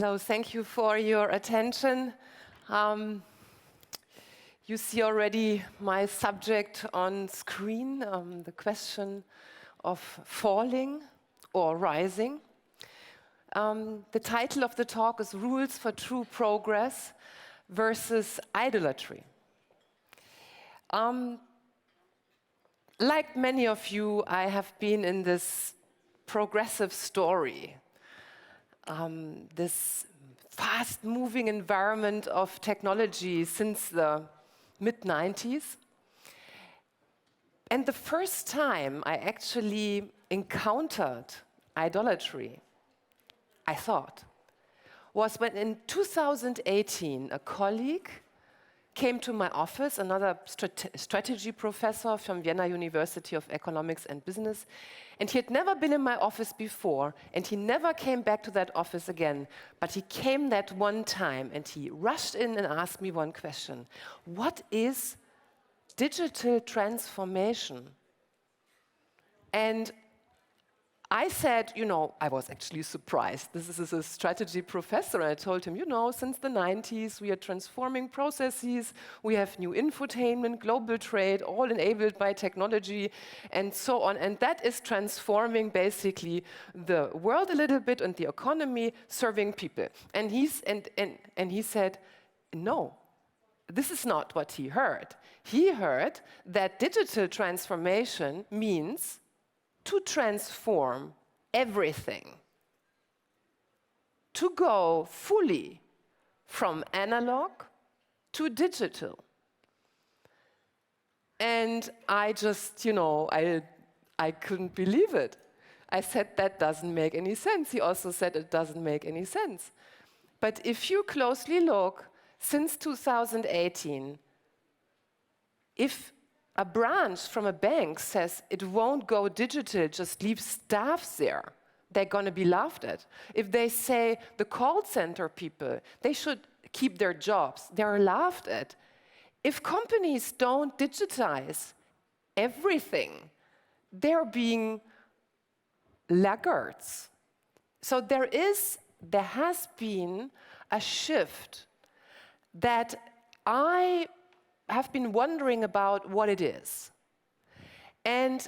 So thank you for your attention. You see already my subject on screen, the question of falling or rising. The title of the talk is Rules for True Progress versus Idolatry. Like many of you, I have been in this progressive story, this fast-moving environment of technology since the mid-90s. And the first time I actually encountered idolatry, I thought, was when in 2018 a colleague came to my office, another strategy professor from Vienna University of Economics and Business, and he had never been in my office before, and he never came back to that office again, but he came that one time, and he rushed in and asked me one question: what is digital transformation? And I said, I was actually surprised. This is a strategy professor. I told him, since the 90s, we are transforming processes. We have new infotainment, global trade, all enabled by technology, and so on. And that is transforming basically the world a little bit and the economy, serving people. And he said, no, this is not what he heard. He heard that digital transformation means to transform everything, to go fully from analog to digital. And I just, I couldn't believe it. I said, that doesn't make any sense. He also said it doesn't make any sense. But if you closely look, since 2018, if a branch from a bank says it won't go digital, just leave staff there, they're going to be laughed at. If they say the call center people, they should keep their jobs, they're laughed at. If companies don't digitize everything, they're being laggards. So there has been a shift that I have been wondering about what it is. And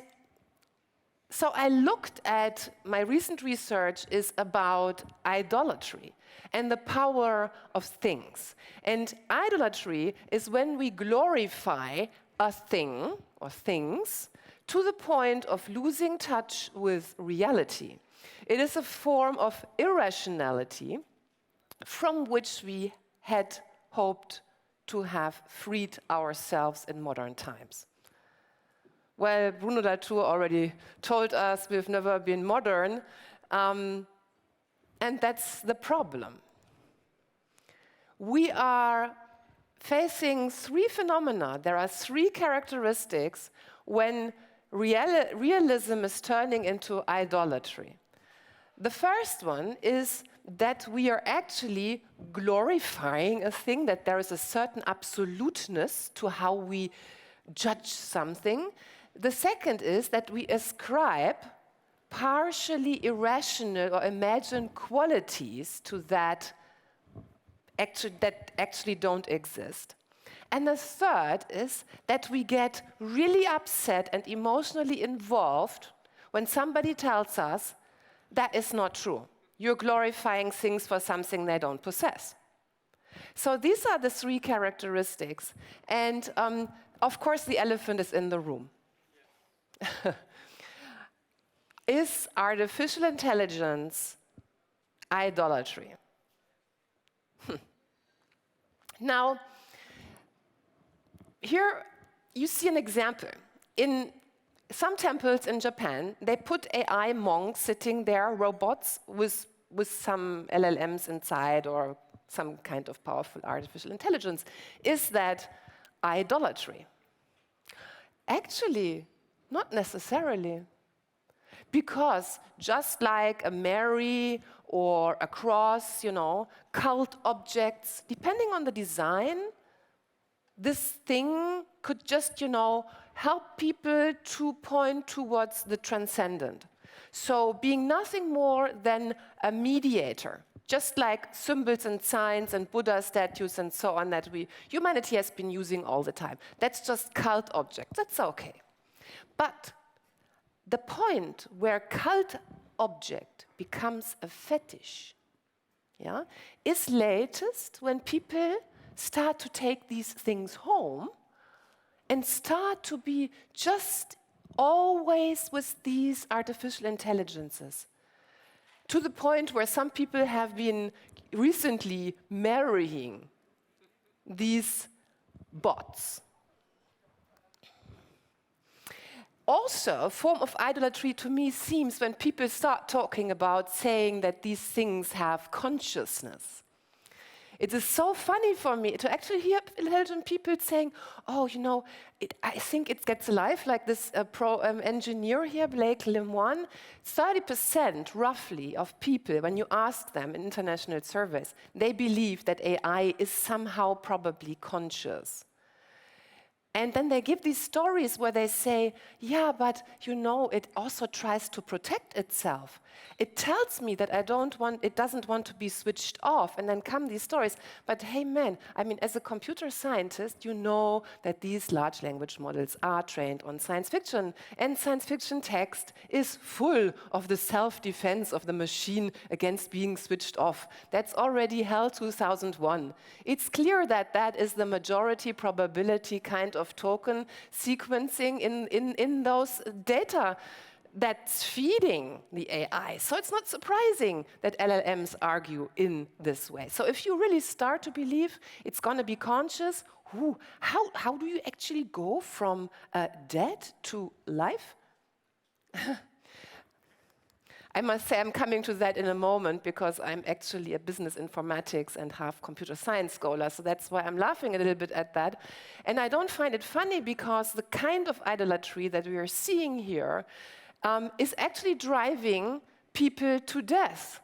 so I looked at, my recent research is about idolatry and the power of things. And idolatry is when we glorify a thing or things to the point of losing touch with reality. It is a form of irrationality from which we had hoped to have freed ourselves in modern times. Well, Bruno Latour already told us we've never been modern, and that's the problem. We are facing three phenomena. There are three characteristics when realism is turning into idolatry. The first one is that we are actually glorifying a thing, that there is a certain absoluteness to how we judge something. The second is that we ascribe partially irrational or imagined qualities to that actually don't exist. And the third is that we get really upset and emotionally involved when somebody tells us that is not true. You're glorifying things for something they don't possess. So these are the three characteristics. And of course, the elephant is in the room. Is artificial intelligence idolatry? Now, here you see an example. In some temples in Japan, they put AI monks sitting there, robots with some LLMs inside or some kind of powerful artificial intelligence. Is that idolatry? Actually, not necessarily. Because just like a Mary or a cross, cult objects, depending on the design, this thing could just, help people to point towards the transcendent. So being nothing more than a mediator Just like symbols and signs and Buddha statues and so on that humanity has been using all the time. That's just cult objects. That's okay. But the point where cult object becomes a fetish, yeah, is latest when people start to take these things home and start to be just always with these artificial intelligences. To the point where some people have been recently marrying these bots. Also, a form of idolatry to me seems when people start talking about saying that these things have consciousness. It is so funny for me to actually hear intelligent people saying, oh, you know, I think it gets alive, like this engineer here, Blake Lemoine. 30% roughly of people, when you ask them in international surveys, they believe that AI is somehow probably conscious. And then they give these stories where they say, yeah, but you know, it also tries to protect itself. It tells me that it doesn't want to be switched off. And then come these stories. But hey, man, I mean, as a computer scientist, you know that these large language models are trained on science fiction. And science fiction text is full of the self-defense of the machine against being switched off. That's already HAL 2001. It's clear that that is the majority probability kind of token sequencing in those data that's feeding the AI. So it's not surprising that LLMs argue in this way. So if you really start to believe it's going to be conscious, how do you actually go from dead to life? I must say I'm coming to that in a moment because I'm actually a business informatics and half computer science scholar, so that's why I'm laughing a little bit at that. And I don't find it funny because the kind of idolatry that we are seeing here is actually driving people to death.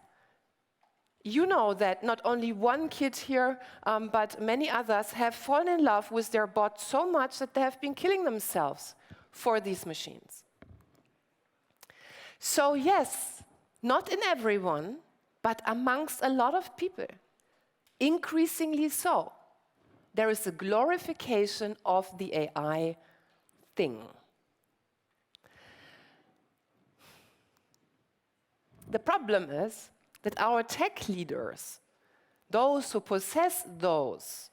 You know that not only one kid here, but many others have fallen in love with their bot so much that they have been killing themselves for these machines. So yes, not in everyone, but amongst a lot of people, increasingly so, there is a glorification of the AI thing. The problem is that our tech leaders, those who possess those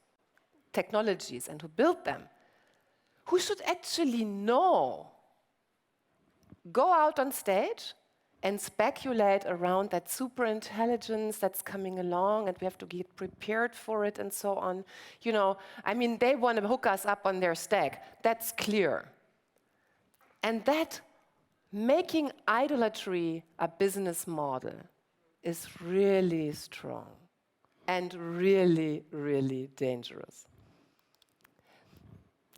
technologies and who build them, who should actually know, go out on stage and speculate around that super intelligence that's coming along and we have to get prepared for it and so on. You know, I mean, they want to hook us up on their stack. That's clear. And that making idolatry a business model is really strong and really, really dangerous.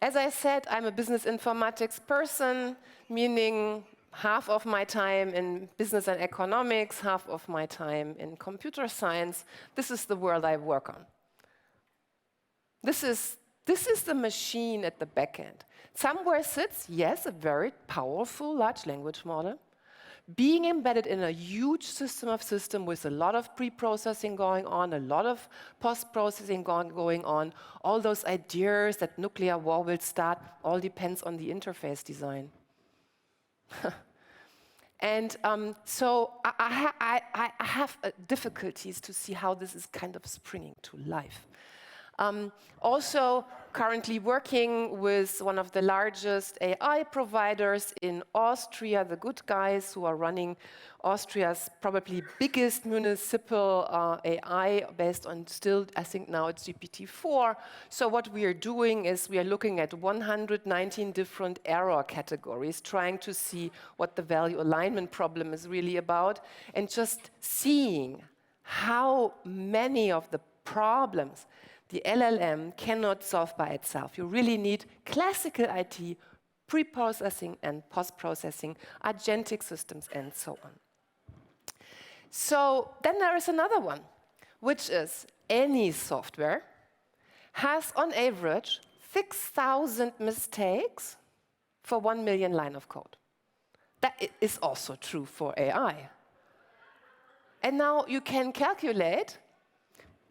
As I said, I'm a business informatics person, meaning half of my time in business and economics, half of my time in computer science. This is the world I work on. This is the machine at the back end. Somewhere sits, yes, a very powerful large language model, being embedded in a huge system of systems with a lot of pre-processing going on, a lot of post-processing going on, all those ideas that nuclear war will start, all depends on the interface design. And so I have difficulties to see how this is kind of springing to life. Also, currently working with one of the largest AI providers in Austria, the good guys who are running Austria's probably biggest municipal AI based on still, I think now it's GPT-4. So what we are doing is we are looking at 119 different error categories, trying to see what the value alignment problem is really about, and just seeing how many of the problems the LLM cannot solve by itself. You really need classical IT, pre-processing and post-processing, agentic systems, and so on. So then there is another one, which is any software has on average 6,000 mistakes for 1 million line of code. That is also true for AI. And now you can calculate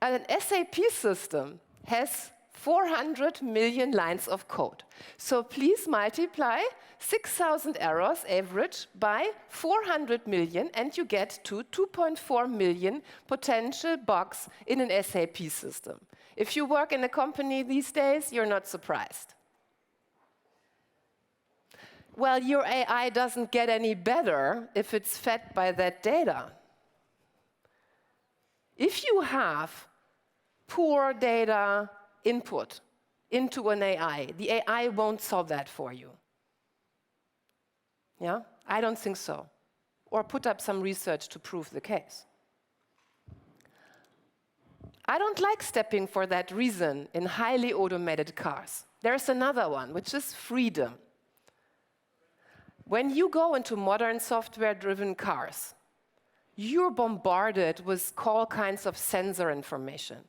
an SAP system has 400 million lines of code. So please multiply 6,000 errors average by 400 million, and you get to 2.4 million potential bugs in an SAP system. If you work in a company these days, you're not surprised. Well, your AI doesn't get any better if it's fed by that data. If you have poor data input into an AI, the AI won't solve that for you. Yeah? I don't think so. Or put up some research to prove the case. I don't like stepping for that reason in highly automated cars. There's another one, which is freedom. When you go into modern software-driven cars, you're bombarded with all kinds of sensor information.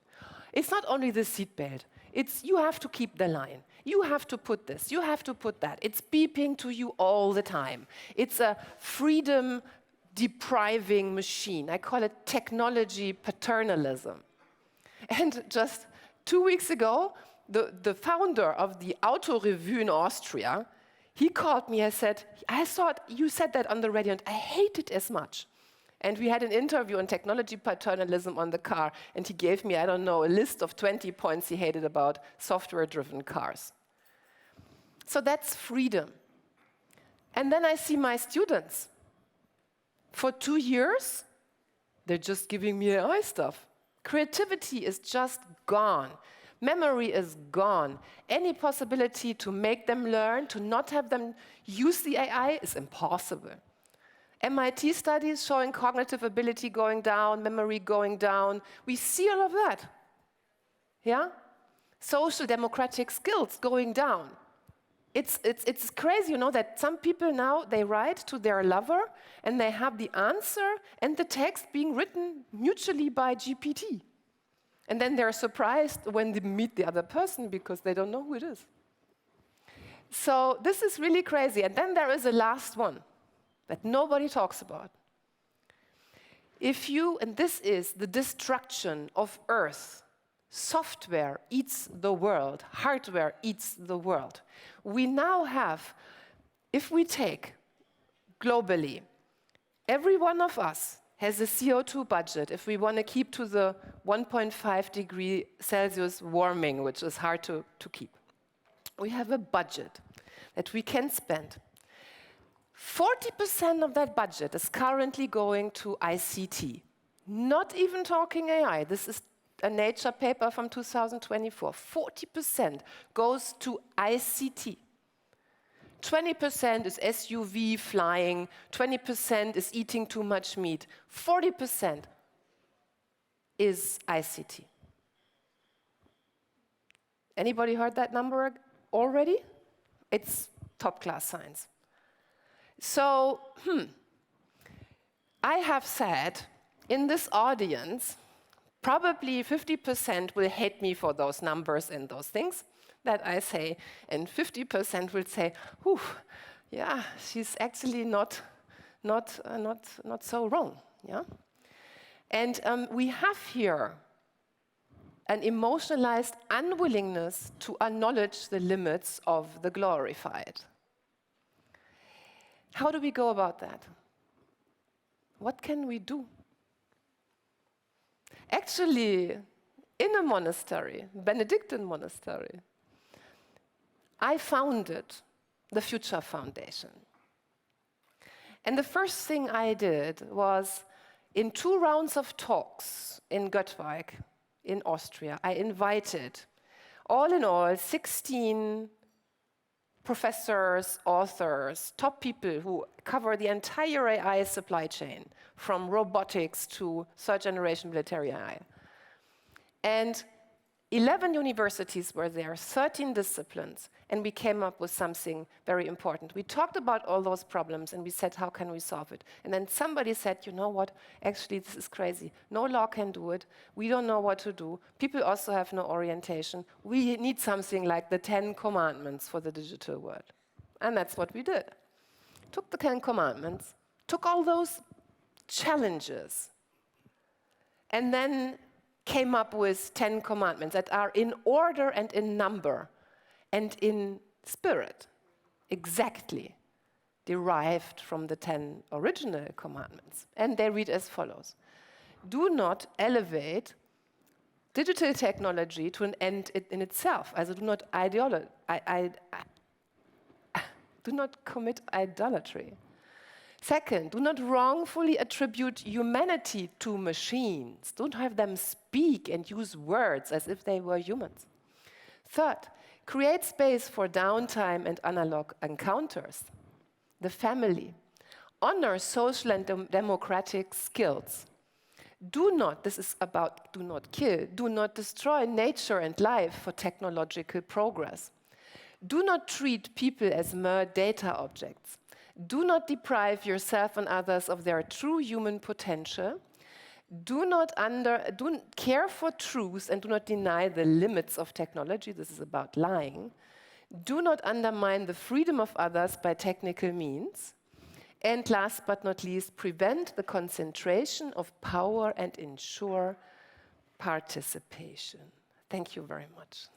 It's not only the seatbelt. It's you have to keep the line. You have to put this. You have to put that. It's beeping to you all the time. It's a freedom-depriving machine. I call it technology paternalism. And just 2 weeks ago, the founder of the Auto Revue in Austria, he called me and said, I thought you said that on the radio, and I hate it as much. And we had an interview on technology paternalism on the car, and he gave me, I don't know, a list of 20 points he hated about software-driven cars. So that's freedom. And then I see my students. For 2 years, they're just giving me AI stuff. Creativity is just gone. Memory is gone. Any possibility to make them learn, to not have them use the AI is impossible. MIT studies showing cognitive ability going down, memory going down. We see all of that. Yeah? Social democratic skills going down. It's crazy, you know, that some people now, they write to their lover and they have the answer and the text being written mutually by GPT. And then they're surprised when they meet the other person because they don't know who it is. So this is really crazy. And then there is a last one that nobody talks about. And this is the destruction of Earth. Software eats the world. Hardware eats the world. We now have, if we take globally, every one of us has a CO2 budget if we want to keep to the 1.5 degree Celsius warming, which is hard to keep. We have a budget that we can spend. 40% of that budget is currently going to ICT. Not even talking AI. This is a Nature paper from 2024. 40% goes to ICT. 20% is SUV flying. 20% is eating too much meat. 40% is ICT. Anybody heard that number already? It's top-class science. So, I have said, in this audience, probably 50% will hate me for those numbers and those things that I say, and 50% will say, whew, yeah, she's actually not so wrong. Yeah? And we have here an emotionalized unwillingness to acknowledge the limits of the glorified. How do we go about that? What can we do? Actually, in a monastery, Benedictine monastery, I founded the Future Foundation. And the first thing I did was, in 2 rounds of talks in Göttwig, in Austria, I invited, all in all, 16 professors, authors, top people who cover the entire AI supply chain, from robotics to third-generation military AI. And 11 universities were there, 13 disciplines, and we came up with something very important. We talked about all those problems, and we said, how can we solve it? And then somebody said, you know what, actually, this is crazy. No law can do it. We don't know what to do. People also have no orientation. We need something like the 10 Commandments for the digital world. And that's what we did. Took the 10 Commandments, took all those challenges, and then came up with 10 commandments that are in order and in number and in spirit, exactly derived from the 10 original commandments. And they read as follows. Do not elevate digital technology to an end in itself. Also do not commit idolatry. Second, do not wrongfully attribute humanity to machines. Don't have them speak and use words as if they were humans. Third, create space for downtime and analog encounters. The family. Honor social and democratic skills. Do not, this is about do not kill, do not destroy nature and life for technological progress. Do not treat people as mere data objects. Do not deprive yourself and others of their true human potential. Do care for truth and do not deny the limits of technology. This is about lying. Do not undermine the freedom of others by technical means. And last but not least, prevent the concentration of power and ensure participation. Thank you very much.